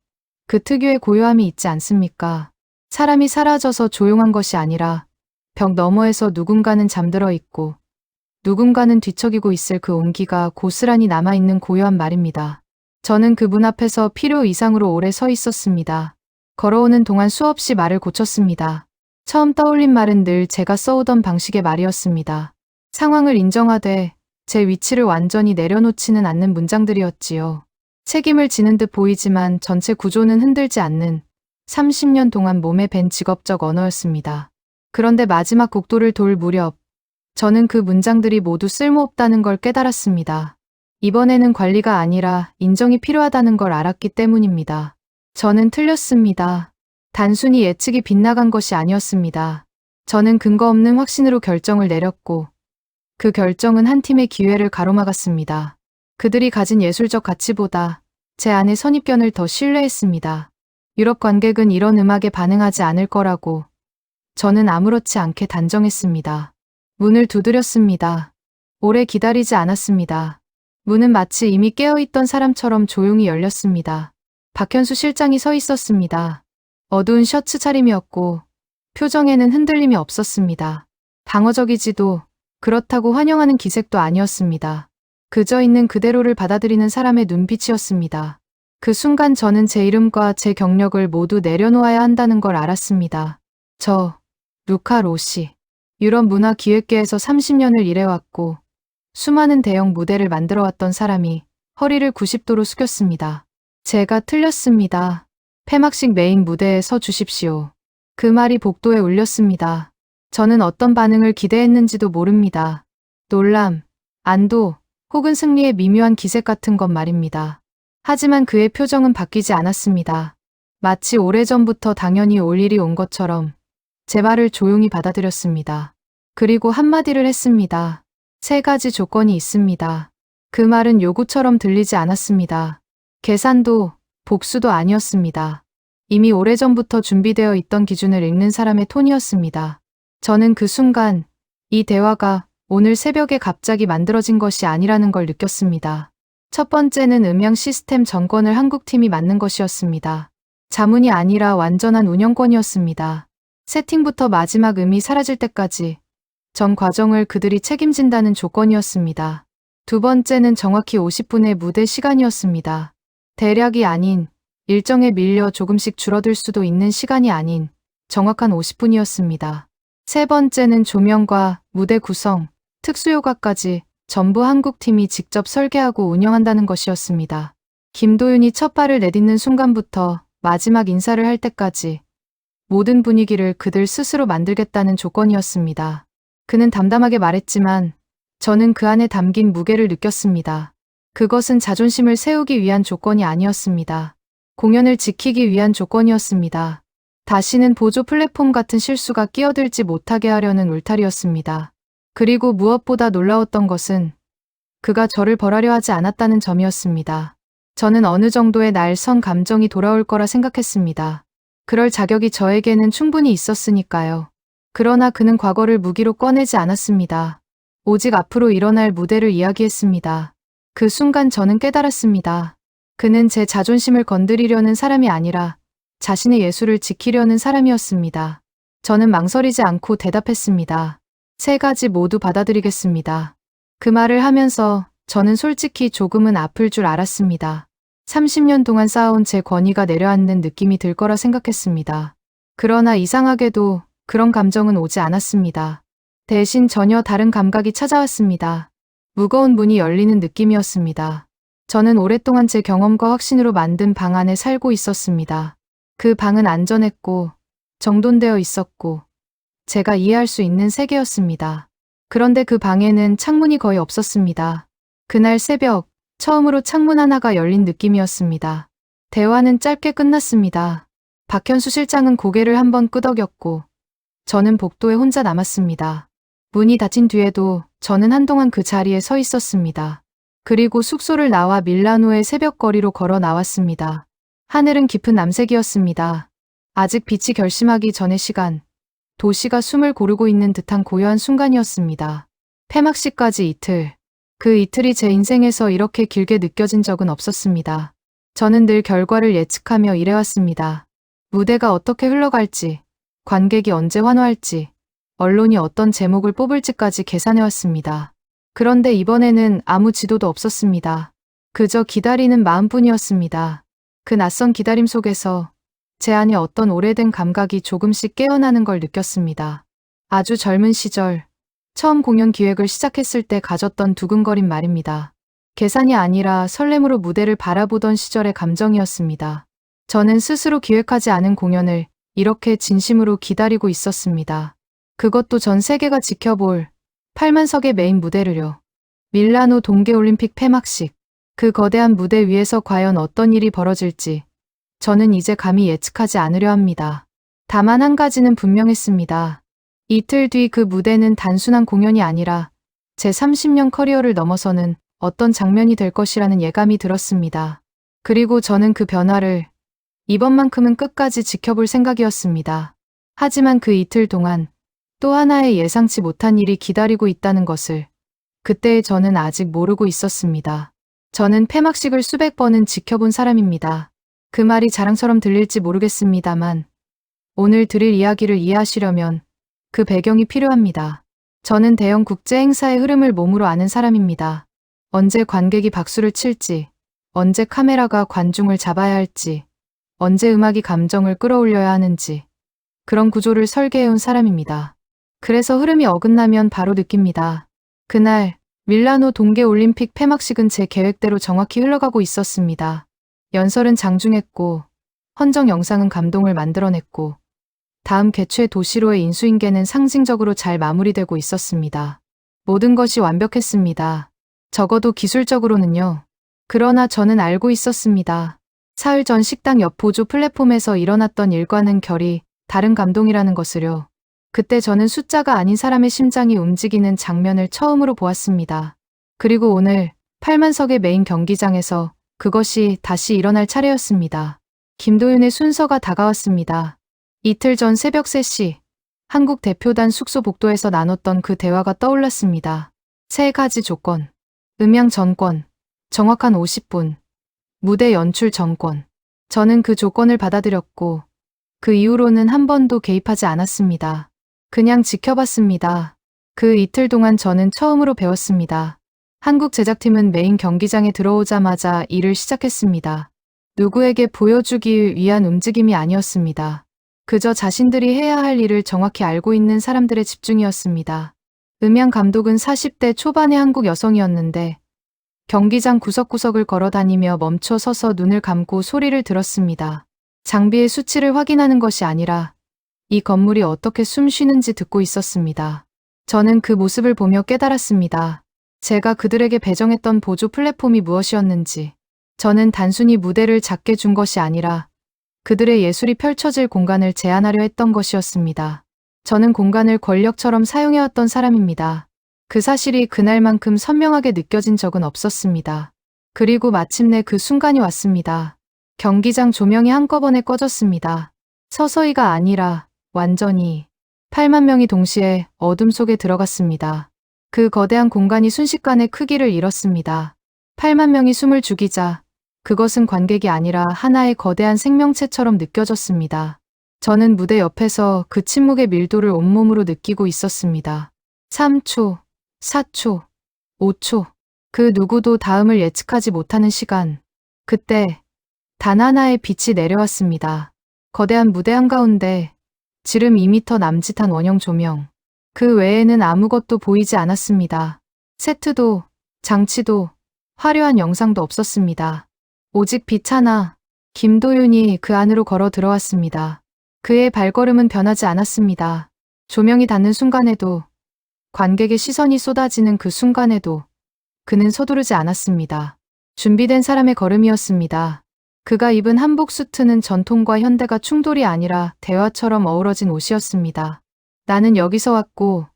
그 특유의 고요함이 있지 않습니까? 사람이 사라져서 조용한 것이 아니라 벽 너머에서 누군가는 잠들어 있고 누군가는 뒤척이고 있을 그 온기가 고스란히 남아있는 고요한 말입니다. 저는 그 문 앞에서 필요 이상으로 오래 서 있었습니다. 걸어오는 동안 수없이 말을 고쳤습니다. 처음 떠올린 말은 늘 제가 써오던 방식의 말이었습니다. 상황을 인정하되 제 위치를 완전히 내려놓지는 않는 문장들이었지요. 책임을 지는 듯 보이지만 전체 구조는 흔들지 않는 30년 동안 몸에 밴 직업적 언어였습니다. 그런데 마지막 국도를 돌 무렵 저는 그 문장들이 모두 쓸모없다는 걸 깨달았습니다. 이번에는 관리가 아니라 인정이 필요하다는 걸 알았기 때문입니다. 저는 틀렸습니다. 단순히 예측이 빗나간 것이 아니었습니다. 저는 근거 없는 확신으로 결정을 내렸고 그 결정은 한 팀의 기회를 가로막았습니다. 그들이 가진 예술적 가치보다 제 안의 선입견을 더 신뢰했습니다. 유럽 관객은 이런 음악에 반응하지 않을 거라고 저는 아무렇지 않게 단정했습니다. 문을 두드렸습니다. 오래 기다리지 않았습니다. 문은 마치 이미 깨어있던 사람처럼 조용히 열렸습니다. 박현수 실장이 서 있었습니다. 어두운 셔츠 차림이었고 표정에는 흔들림이 없었습니다. 방어적이지도 그렇다고 환영하는 기색도 아니었습니다. 그저 있는 그대로를 받아들이는 사람의 눈빛이었습니다. 그 순간 저는 제 이름과 제 경력을 모두 내려놓아야 한다는 걸 알았습니다. 저, 루카 로시. 유럽 문화 기획계에서 30년을 일해왔고 수많은 대형 무대를 만들어왔던 사람이 허리를 90도로 숙였습니다. 제가 틀렸습니다. 폐막식 메인 무대에 서 주십시오. 그 말이 복도에 울렸습니다. 저는 어떤 반응을 기대했는지도 모릅니다. 놀람, 안도, 혹은 승리의 미묘한 기색 같은 것 말입니다. 하지만 그의 표정은 바뀌지 않았습니다. 마치 오래전부터 당연히 올 일이 온 것처럼 제 말을 조용히 받아들였습니다. 그리고 한마디를 했습니다. 3가지 조건이 있습니다. 그 말은 요구처럼 들리지 않았습니다. 계산도, 복수도 아니었습니다. 이미 오래전부터 준비되어 있던 기준을 읽는 사람의 톤이었습니다. 저는 그 순간 이 대화가 오늘 새벽에 갑자기 만들어진 것이 아니라는 걸 느꼈습니다. 첫 번째는 음향 시스템 점검을 한국팀이 맡는 것이었습니다. 자문이 아니라 완전한 운영권이었습니다. 세팅부터 마지막 음이 사라질 때까지 전 과정을 그들이 책임진다는 조건이었습니다. 두 번째는 정확히 50분의 무대 시간이었습니다. 대략이 아닌 일정에 밀려 조금씩 줄어들 수도 있는 시간이 아닌 정확한 50분이었습니다. 세 번째는 조명과 무대 구성, 특수효과까지 전부 한국팀이 직접 설계하고 운영한다는 것이었습니다. 김도윤이 첫 발을 내딛는 순간부터 마지막 인사를 할 때까지 모든 분위기를 그들 스스로 만들겠다는 조건이었습니다. 그는 담담하게 말했지만 저는 그 안에 담긴 무게를 느꼈습니다. 그것은 자존심을 세우기 위한 조건이 아니었습니다. 공연을 지키기 위한 조건이었습니다. 다시는 보조 플랫폼 같은 실수가 끼어들지 못하게 하려는 울타리였습니다. 그리고 무엇보다 놀라웠던 것은 그가 저를 벌하려 하지 않았다는 점이었습니다. 저는 어느 정도의 날선 감정이 돌아올 거라 생각했습니다. 그럴 자격이 저에게는 충분히 있었으니까요. 그러나 그는 과거를 무기로 꺼내지 않았습니다. 오직 앞으로 일어날 무대를 이야기했습니다. 그 순간 저는 깨달았습니다. 그는 제 자존심을 건드리려는 사람이 아니라 자신의 예술을 지키려는 사람이었습니다. 저는 망설이지 않고 대답했습니다. 3가지 모두 받아들이겠습니다. 그 말을 하면서 저는 솔직히 조금은 아플 줄 알았습니다. 30년 동안 쌓아온 제 권위가 내려앉는 느낌이 들 거라 생각했습니다. 그러나 이상하게도 그런 감정은 오지 않았습니다. 대신 전혀 다른 감각이 찾아왔습니다. 무거운 문이 열리는 느낌이었습니다. 저는 오랫동안 제 경험과 확신으로 만든 방 안에 살고 있었습니다. 그 방은 안전했고 정돈되어 있었고 제가 이해할 수 있는 세계였습니다. 그런데 그 방에는 창문이 거의 없었습니다. 그날 새벽 처음으로 창문 하나가 열린 느낌이었습니다. 대화는 짧게 끝났습니다. 박현수 실장은 고개를 한번 끄덕였고 저는 복도에 혼자 남았습니다. 문이 닫힌 뒤에도 저는 한동안 그 자리에 서 있었습니다. 그리고 숙소를 나와 밀라노의 새벽거리로 걸어 나왔습니다. 하늘은 깊은 남색이었습니다. 아직 빛이 결심하기 전의 시간, 도시가 숨을 고르고 있는 듯한 고요한 순간이었습니다. 폐막식까지 이틀. 그 이틀이 제 인생에서 이렇게 길게 느껴진 적은 없었습니다. 저는 늘 결과를 예측하며 일해왔습니다. 무대가 어떻게 흘러갈지, 관객이 언제 환호할지, 언론이 어떤 제목을 뽑을지까지 계산해왔습니다. 그런데 이번에는 아무 지도도 없었습니다. 그저 기다리는 마음뿐이었습니다. 그 낯선 기다림 속에서 제 안에 어떤 오래된 감각이 조금씩 깨어나는 걸 느꼈습니다. 아주 젊은 시절, 처음 공연 기획을 시작했을 때 가졌던 두근거림 말입니다. 계산이 아니라 설렘으로 무대를 바라보던 시절의 감정이었습니다. 저는 스스로 기획하지 않은 공연을 이렇게 진심으로 기다리고 있었습니다. 그것도 전 세계가 지켜볼 8만석의 메인 무대를요. 밀라노 동계올림픽 폐막식. 그 거대한 무대 위에서 과연 어떤 일이 벌어질지 저는 이제 감히 예측하지 않으려 합니다. 다만 한 가지는 분명했습니다. 이틀 뒤 그 무대는 단순한 공연이 아니라 제 30년 커리어를 넘어서는 어떤 장면이 될 것이라는 예감이 들었습니다. 그리고 저는 그 변화를 이번만큼은 끝까지 지켜볼 생각이었습니다. 하지만 그 이틀 동안 또 하나의 예상치 못한 일이 기다리고 있다는 것을 그때의 저는 아직 모르고 있었습니다. 저는 폐막식을 수백 번은 지켜본 사람입니다. 그 말이 자랑처럼 들릴지 모르겠습니다만 오늘 드릴 이야기를 이해하시려면 그 배경이 필요합니다. 저는 대형 국제 행사의 흐름을 몸으로 아는 사람입니다. 언제 관객이 박수를 칠지, 언제 카메라가 관중을 잡아야 할지, 언제 음악이 감정을 끌어올려야 하는지 그런 구조를 설계해온 사람입니다. 그래서 흐름이 어긋나면 바로 느낍니다. 그날 밀라노 동계올림픽 폐막식은 제 계획대로 정확히 흘러가고 있었습니다. 연설은 장중했고 헌정 영상은 감동을 만들어냈고 다음 개최 도시로의 인수인계는 상징적으로 잘 마무리되고 있었습니다. 모든 것이 완벽했습니다. 적어도 기술적으로는요. 그러나 저는 알고 있었습니다. 사흘 전 식당 옆 보조 플랫폼에서 일어났던 일과는 결이 다른 감동이라는 것을요. 그때 저는 숫자가 아닌 사람의 심장이 움직이는 장면을 처음으로 보았습니다. 그리고 오늘 8만석의 메인 경기장에서 그것이 다시 일어날 차례였습니다. 김도윤의 순서가 다가왔습니다. 이틀 전 새벽 3시 한국 대표단 숙소 복도에서 나눴던 그 대화가 떠올랐습니다. 3가지 조건, 음향 전권, 정확한 50분, 무대 연출 전권. 저는 그 조건을 받아들였고 그 이후로는 한 번도 개입하지 않았습니다. 그냥 지켜봤습니다. 그 이틀 동안 저는 처음으로 배웠습니다. 한국 제작팀은 메인 경기장에 들어오자마자 일을 시작했습니다. 누구에게 보여주기 위한 움직임이 아니었습니다. 그저 자신들이 해야 할 일을 정확히 알고 있는 사람들의 집중이었습니다. 음향 감독은 40대 초반의 한국 여성이었는데 경기장 구석구석을 걸어다니며 멈춰 서서 눈을 감고 소리를 들었습니다. 장비의 수치를 확인하는 것이 아니라 이 건물이 어떻게 숨 쉬는지 듣고 있었습니다. 저는 그 모습을 보며 깨달았습니다. 제가 그들에게 배정했던 보조 플랫폼이 무엇이었는지. 저는 단순히 무대를 작게 준 것이 아니라 그들의 예술이 펼쳐질 공간을 제한하려 했던 것이었습니다. 저는 공간을 권력처럼 사용해왔던 사람입니다. 그 사실이 그날만큼 선명하게 느껴진 적은 없었습니다. 그리고 마침내 그 순간이 왔습니다. 경기장 조명이 한꺼번에 꺼졌습니다. 서서히가 아니라 완전히 8만 명이 동시에 어둠 속에 들어갔습니다. 그 거대한 공간이 순식간에 크기를 잃었습니다. 8만 명이 숨을 죽이자 그것은 관객이 아니라 하나의 거대한 생명체처럼 느껴졌습니다. 저는 무대 옆에서 그 침묵의 밀도를 온몸으로 느끼고 있었습니다. 3초, 4초, 5초. 그 누구도 다음을 예측하지 못하는 시간. 그때 단 하나의 빛이 내려왔습니다. 거대한 무대 한가운데 지름 2m 남짓한 원형 조명. 그 외에는 아무것도 보이지 않았습니다. 세트도, 장치도, 화려한 영상도 없었습니다. 오직 빛 하나, 김도윤이 그 안으로 걸어 들어왔습니다. 그의 발걸음은 변하지 않았습니다. 조명이 닿는 순간에도, 관객의 시선이 쏟아지는 그 순간에도 그는 서두르지 않았습니다. 준비된 사람의 걸음이었습니다. 그가 입은 한복 수트는 전통과 현대가 충돌이 아니라 대화처럼 어우러진 옷이었습니다. 나는 여기서 왔고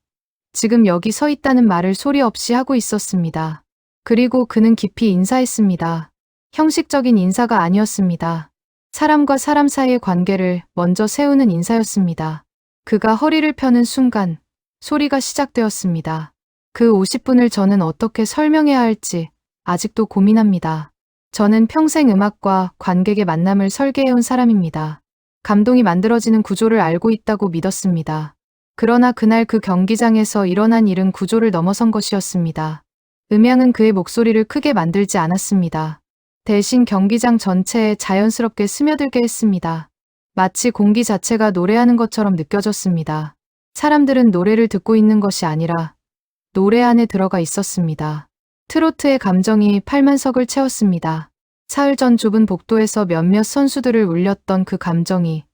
지금 여기 서 있다는 말을 소리 없이 하고 있었습니다. 그리고 그는 깊이 인사했습니다. 형식적인 인사가 아니었습니다. 사람과 사람 사이의 관계를 먼저 세우는 인사였습니다. 그가 허리를 펴는 순간 소리가 시작되었습니다. 그 50분을 저는 어떻게 설명해야 할지 아직도 고민합니다. 저는 평생 음악과 관객의 만남을 설계해온 사람입니다. 감동이 만들어지는 구조를 알고 있다고 믿었습니다. 그러나 그날 그 경기장에서 일어난 일은 구조를 넘어선 것이었습니다. 음향은 그의 목소리를 크게 만들지 않았습니다. 대신 경기장 전체에 자연스럽게 스며들게 했습니다. 마치 공기 자체가 노래하는 것처럼 느껴졌습니다. 사람들은 노래를 듣고 있는 것이 아니라 노래 안에 들어가 있었습니다. 트로트의 감정이 8만석을 채웠습니다. 사흘 전 좁은 복도에서 몇몇 선수들을 울렸던 그 감정이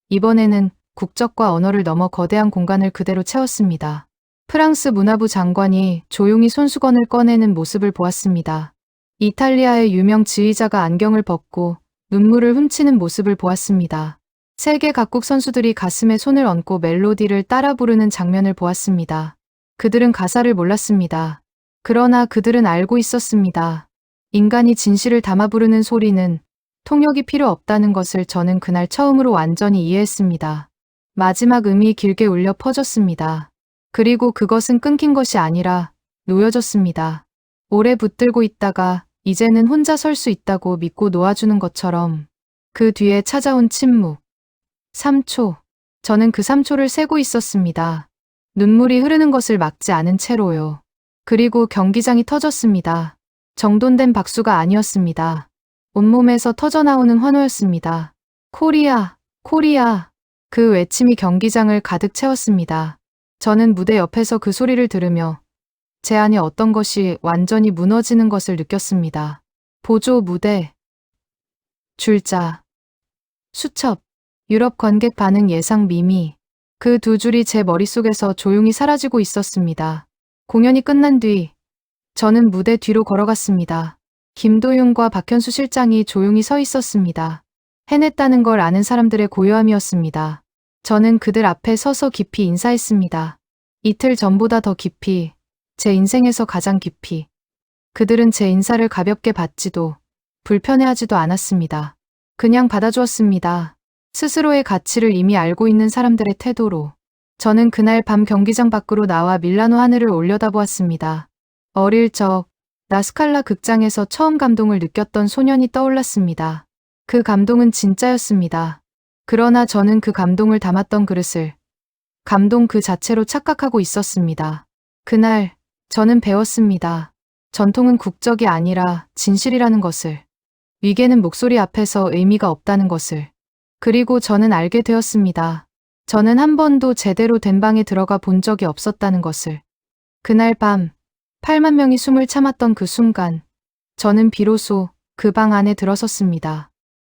이번에는 국적과 언어를 넘어 거대한 공간을 그대로 채웠습니다. 프랑스 문화부 장관이 조용히 손수건을 꺼내는 모습을 보았습니다. 이탈리아의 유명 지휘자가 안경을 벗고 눈물을 훔치는 모습을 보았습니다. 세계 각국 선수들이 가슴에 손을 얹고 멜로디를 따라 부르는 장면을 보았습니다. 그들은 가사를 몰랐습니다. 그러나 그들은 알고 있었습니다. 인간이 진실을 담아 부르는 소리는 통역이 필요 없다는 것을 저는 그날 처음으로 완전히 이해했습니다. 마지막 음이 길게 울려 퍼졌습니다. 그리고 그것은 끊긴 것이 아니라 놓여졌습니다. 오래 붙들고 있다가 이제는 혼자 설 수 있다고 믿고 놓아주는 것처럼 그 뒤에 찾아온 침묵. 3초. 저는 그 3초를 세고 있었습니다. 눈물이 흐르는 것을 막지 않은 채로요. 그리고 경기장이 터졌습니다. 정돈된 박수가 아니었습니다. 온몸에서 터져나오는 환호였습니다. 코리아, 코리아. 그 외침이 경기장을 가득 채웠습니다. 저는 무대 옆에서 그 소리를 들으며 제 안에 어떤 것이 완전히 무너지는 것을 느꼈습니다. 보조 무대, 줄자, 수첩, 유럽 관객 반응 예상 미미. 그 두 줄이 제 머릿속에서 조용히 사라지고 있었습니다. 공연이 끝난 뒤 저는 무대 뒤로 걸어갔습니다. 김도윤과 박현수 실장이 조용히 서 있었습니다. 해냈다는 걸 아는 사람들의 고요함이었습니다. 저는 그들 앞에 서서 깊이 인사했습니다. 이틀 전보다 더 깊이, 제 인생에서 가장 깊이. 그들은 제 인사를 가볍게 받지도 불편해하지도 않았습니다. 그냥 받아주었습니다. 스스로의 가치를 이미 알고 있는 사람들의 태도로. 저는 그날 밤 경기장 밖으로 나와 밀라노 하늘을 올려다보았습니다. 어릴 적 라스칼라 극장에서 처음 감동을 느꼈던 소년이 떠올랐습니다. 그 감동은 진짜였습니다. 그러나 저는 그 감동을 담았던 그릇을 감동 그 자체로 착각하고 있었습니다. 그날 저는 배웠습니다. 전통은 국적이 아니라 진실이라는 것을. 위계는 목소리 앞에서 의미가 없다는 것을. 그리고 저는 알게 되었습니다. 저는 한 번도 제대로 된 방에 들어가 본 적이 없었다는 것을. 그날 밤 8만 명이 숨을 참았던 그 순간 저는 비로소 그 방 안에 들어섰습니다.